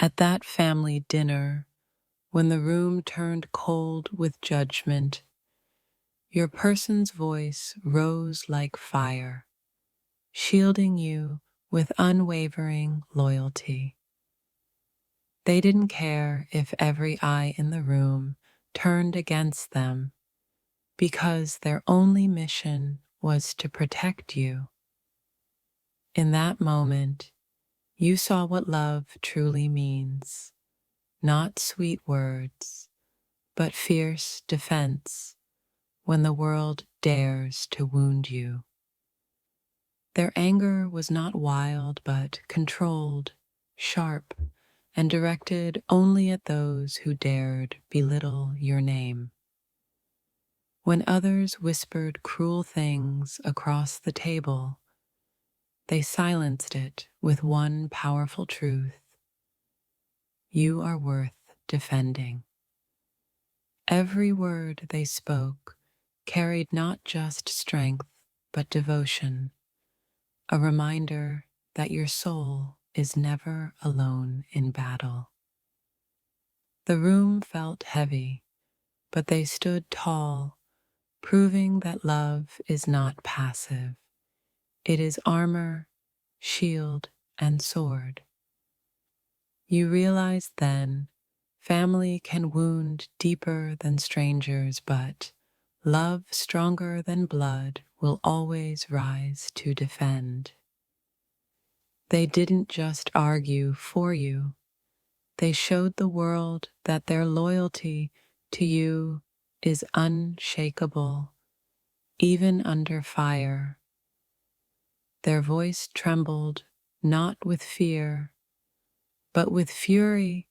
At that family dinner, when the room turned cold with judgment, your person's voice rose like fire, shielding you with unwavering loyalty. They didn't care if every eye in the room turned against them, because their only mission was to protect you. In that moment, you saw what love truly means. Not sweet words, but fierce defense when the world dares to wound you. Their anger was not wild, but controlled, sharp, and directed only at those who dared belittle your name. When others whispered cruel things across the table, they silenced it with one powerful truth: you are worth defending. Every word they spoke carried not just strength, but devotion, a reminder that your soul is never alone in battle. The room felt heavy, but they stood tall, proving that love is not passive. It is armor, shield, and sword. You realized then, family can wound deeper than strangers, but love stronger than blood will always rise to defend. They didn't just argue for you. They showed the world that their loyalty to you is unshakable, even under fire. Their voice trembled not with fear, but with fury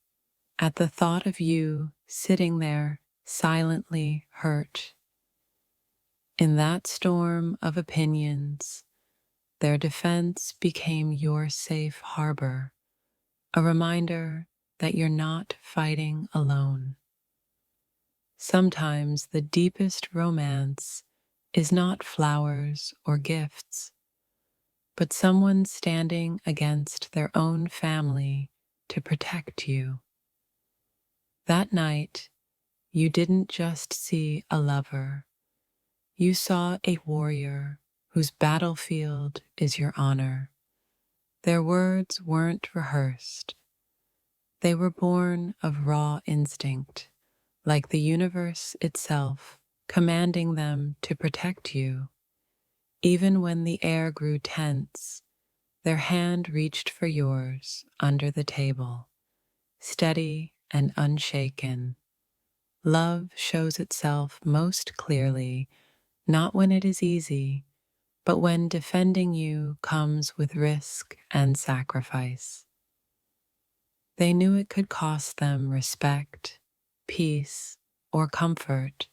at the thought of you sitting there silently hurt. In that storm of opinions, their defense became your safe harbor, a reminder that you're not fighting alone. Sometimes the deepest romance is not flowers or gifts, but someone standing against their own family to protect you. That night, you didn't just see a lover. You saw a warrior whose battlefield is your honor. Their words weren't rehearsed. They were born of raw instinct, like the universe itself, commanding them to protect you. Even when the air grew tense, their hand reached for yours under the table, steady and unshaken. Love shows itself most clearly, not when it is easy, but when defending you comes with risk and sacrifice. They knew it could cost them respect, peace, or comfort,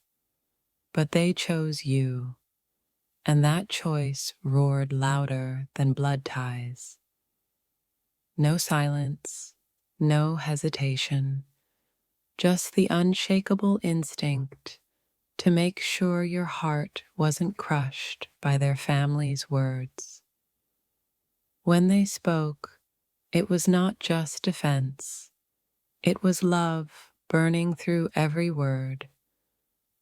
but they chose you, and that choice roared louder than blood ties. No silence, no hesitation, just the unshakable instinct to make sure your heart wasn't crushed by their family's words. When they spoke, it was not just defense. It was love burning through every word,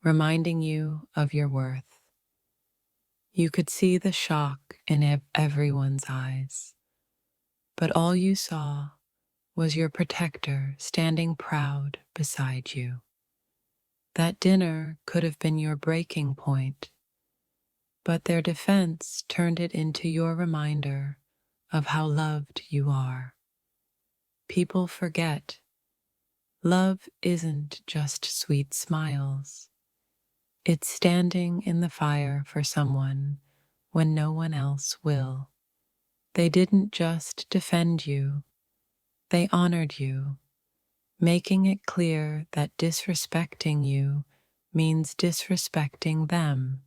reminding you of your worth. You could see the shock in everyone's eyes, but all you saw was your protector standing proud beside you. That dinner could have been your breaking point, but their defense turned it into your reminder of how loved you are. People forget. Love isn't just sweet smiles. It's standing in the fire for someone when no one else will. They didn't just defend you, they honored you, making it clear that disrespecting you means disrespecting them.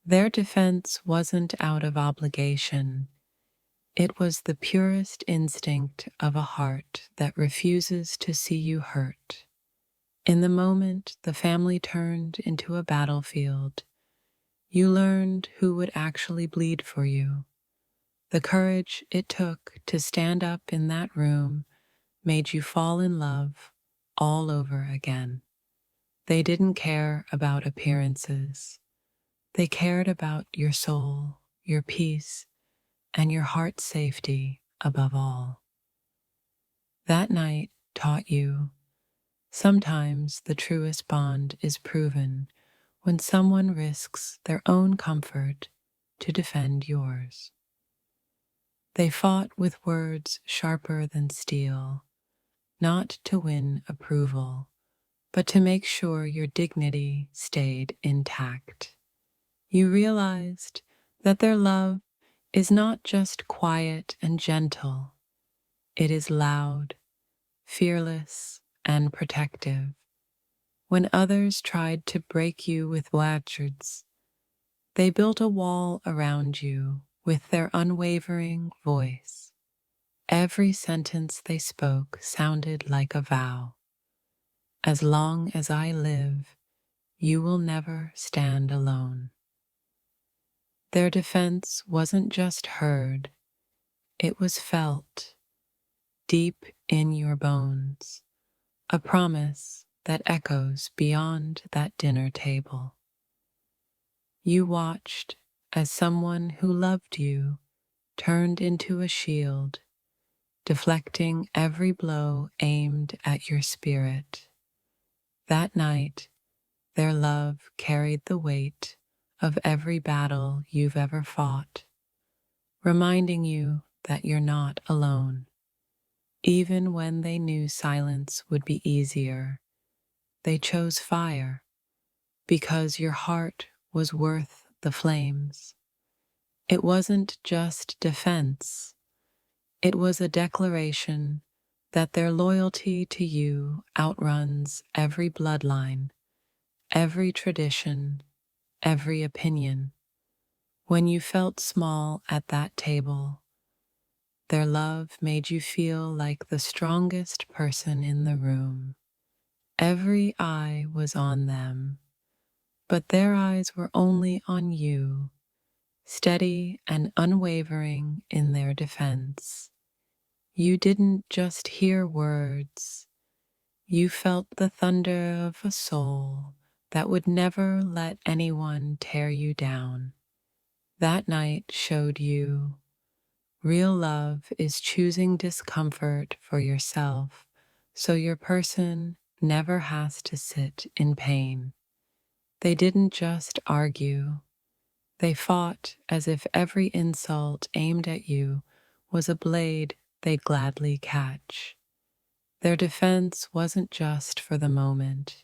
Their defense wasn't out of obligation. It was the purest instinct of a heart that refuses to see you hurt. In the moment the family turned into a battlefield, you learned who would actually bleed for you. The courage it took to stand up in that room made you fall in love all over again. They didn't care about appearances. They cared about your soul, your peace, and your heart's safety above all. That night taught you sometimes the truest bond is proven when someone risks their own comfort to defend yours. They fought with words sharper than steel, not to win approval, but to make sure your dignity stayed intact. You realized that their love is not just quiet and gentle, it is loud, fearless, and protective. When others tried to break you with words, they built a wall around you with their unwavering voice. Every sentence they spoke sounded like a vow. As long as I live, you will never stand alone. Their defense wasn't just heard, it was felt deep in your bones, a promise that echoes beyond that dinner table. You watched as someone who loved you turned into a shield, deflecting every blow aimed at your spirit. That night, their love carried the weight of every battle you've ever fought, reminding you that you're not alone. Even when they knew silence would be easier, they chose fire because your heart was worth the flames. It wasn't just defense, it was a declaration that their loyalty to you outruns every bloodline, every tradition, every opinion. When you felt small at that table, their love made you feel like the strongest person in the room. Every eye was on them, but their eyes were only on you, steady and unwavering in their defense. You didn't just hear words, you felt the thunder of a soul that would never let anyone tear you down. That night showed you real love is choosing discomfort for yourself so your person never has to sit in pain. They didn't just argue, they fought as if every insult aimed at you was a blade they'd gladly catch. Their defense wasn't just for the moment,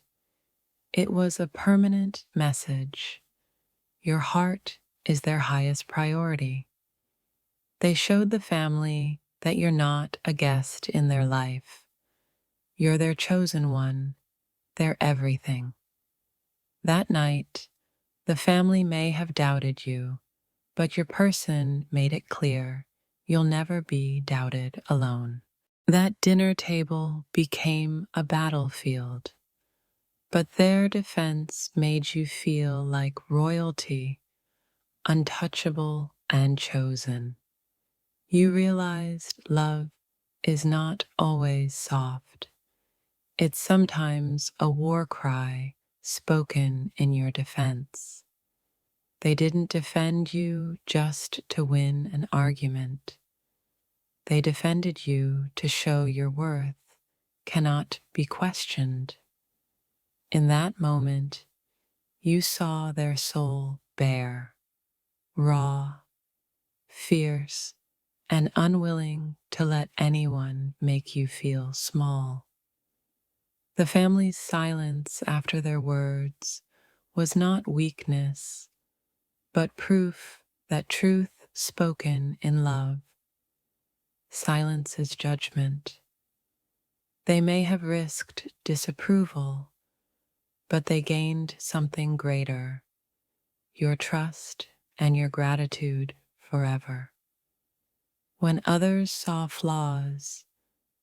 it was a permanent message. Your heart is their highest priority. They showed the family that you're not a guest in their life. You're their chosen one, their everything. That night, the family may have doubted you, but your person made it clear you'll never be doubted alone. That dinner table became a battlefield, but their defense made you feel like royalty, untouchable and chosen. You realized love is not always soft. It's sometimes a war cry spoken in your defense. They didn't defend you just to win an argument. They defended you to show your worth cannot be questioned. In that moment, you saw their soul bare, raw, fierce, and unwilling to let anyone make you feel small. The family's silence after their words was not weakness, but proof that truth spoken in love silences judgment. They may have risked disapproval, but they gained something greater, your trust and your gratitude forever. When others saw flaws,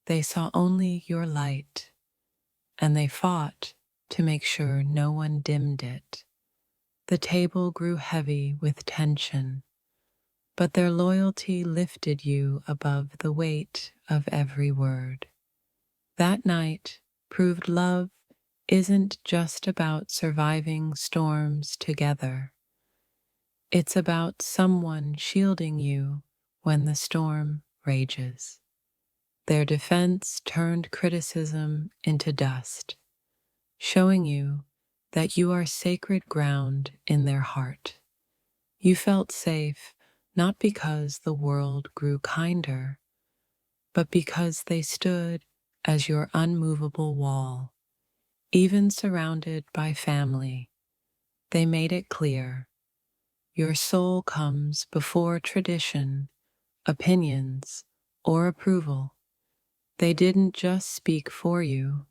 they saw only your light, and they fought to make sure no one dimmed it. The table grew heavy with tension, but their loyalty lifted you above the weight of every word. That night proved love isn't just about surviving storms together. It's about someone shielding you when the storm rages. Their defense turned criticism into dust, showing you that you are sacred ground in their heart. You felt safe not because the world grew kinder, but because they stood as your unmovable wall. Even surrounded by family, they made it clear your soul comes before tradition, opinions, or approval. They didn't just speak for you,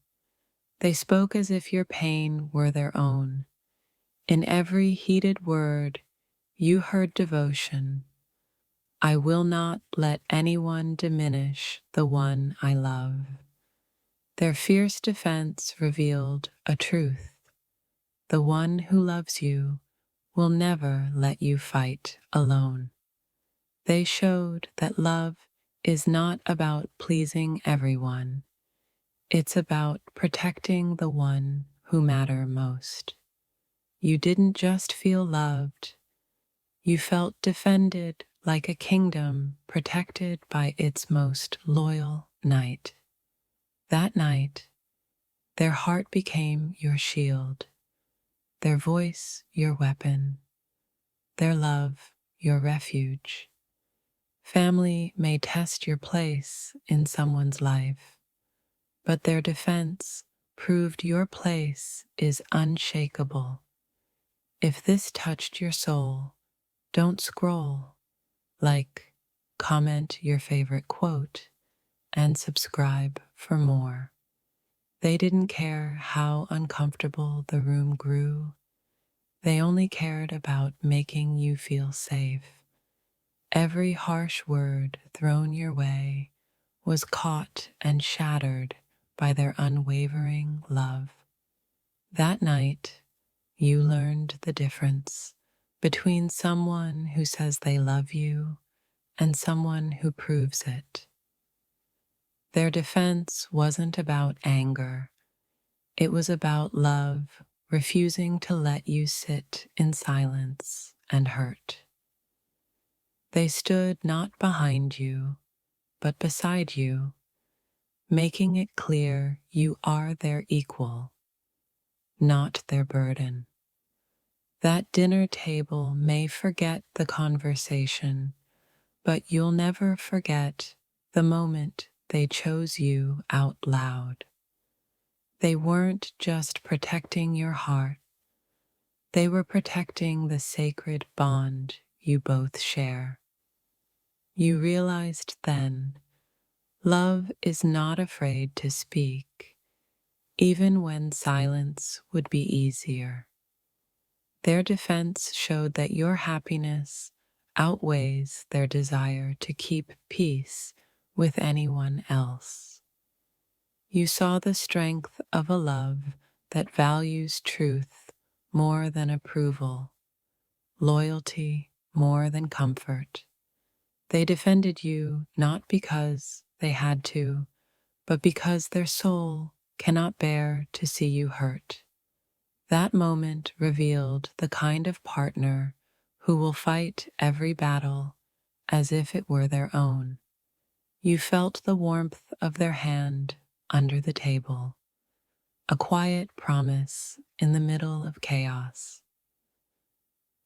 they spoke as if your pain were their own. In every heated word, you heard devotion. I will not let anyone diminish the one I love. Their fierce defense revealed a truth. The one who loves you will never let you fight alone. They showed that love is not about pleasing everyone. It's about protecting the one who matter most. You didn't just feel loved, you felt defended like a kingdom protected by its most loyal knight. That night, their heart became your shield, their voice your weapon, their love your refuge. Family may test your place in someone's life, but their defense proved your place is unshakable. If this touched your soul, don't scroll. Like, comment your favorite quote, and subscribe for more. They didn't care how uncomfortable the room grew. They only cared about making you feel safe. Every harsh word thrown your way was caught and shattered by their unwavering love. That night, you learned the difference between someone who says they love you and someone who proves it. Their defense wasn't about anger, it was about love refusing to let you sit in silence and hurt. They stood not behind you, but beside you, making it clear you are their equal, not their burden. That dinner table may forget the conversation, but you'll never forget the moment they chose you out loud. They weren't just protecting your heart, they were protecting the sacred bond you both share. You realized then, love is not afraid to speak, even when silence would be easier. Their defense showed that your happiness outweighs their desire to keep peace with anyone else. You saw the strength of a love that values truth more than approval, loyalty more than comfort. They defended you not because they had to, but because their soul cannot bear to see you hurt. That moment revealed the kind of partner who will fight every battle as if it were their own. You felt the warmth of their hand under the table, a quiet promise in the middle of chaos.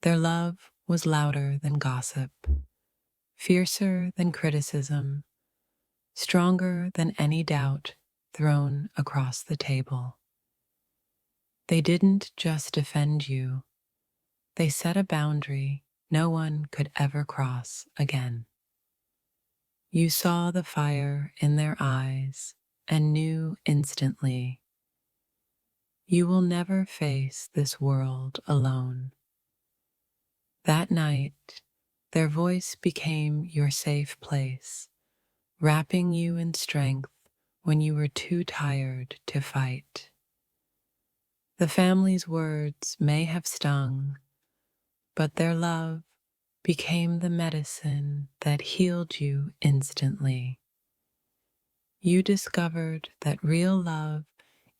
Their love was louder than gossip, fiercer than criticism, stronger than any doubt thrown across the table. They didn't just defend you, they set a boundary no one could ever cross again. You saw the fire in their eyes and knew instantly, you will never face this world alone. That night, their voice became your safe place, wrapping you in strength when you were too tired to fight. The family's words may have stung, but their love became the medicine that healed you instantly. You discovered that real love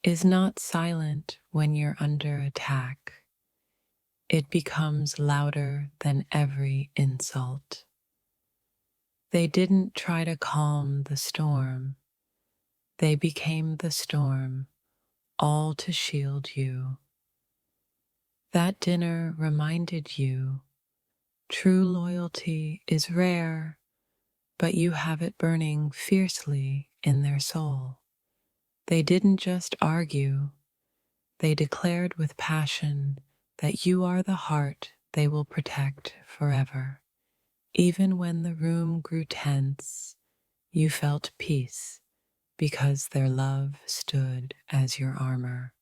is not silent when you're under attack. It becomes louder than every insult. They didn't try to calm the storm. They became the storm, all to shield you. That dinner reminded you true loyalty is rare, but you have it burning fiercely in their soul. They didn't just argue, they declared with passion that you are the heart they will protect forever. Even when the room grew tense, you felt peace because their love stood as your armor.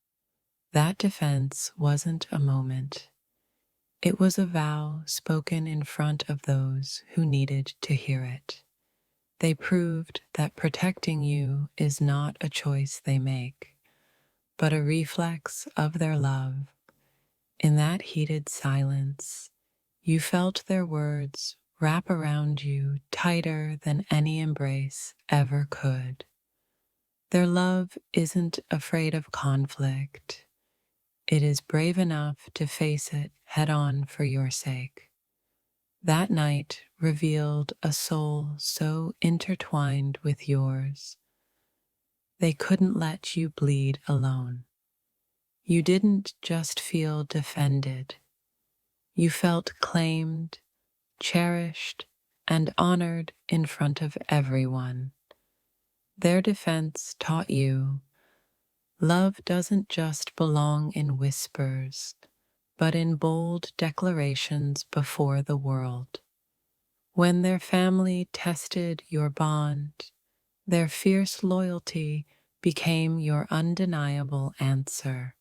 That defense wasn't a moment. It was a vow spoken in front of those who needed to hear it. They proved that protecting you is not a choice they make, but a reflex of their love. In that heated silence, you felt their words wrap around you tighter than any embrace ever could. Their love isn't afraid of conflict. It is brave enough to face it head on for your sake. That night revealed a soul so intertwined with yours, they couldn't let you bleed alone. You didn't just feel defended. You felt claimed, cherished, and honored in front of everyone. Their defense taught you love doesn't just belong in whispers, but in bold declarations before the world. When their family tested your bond, their fierce loyalty became your undeniable answer.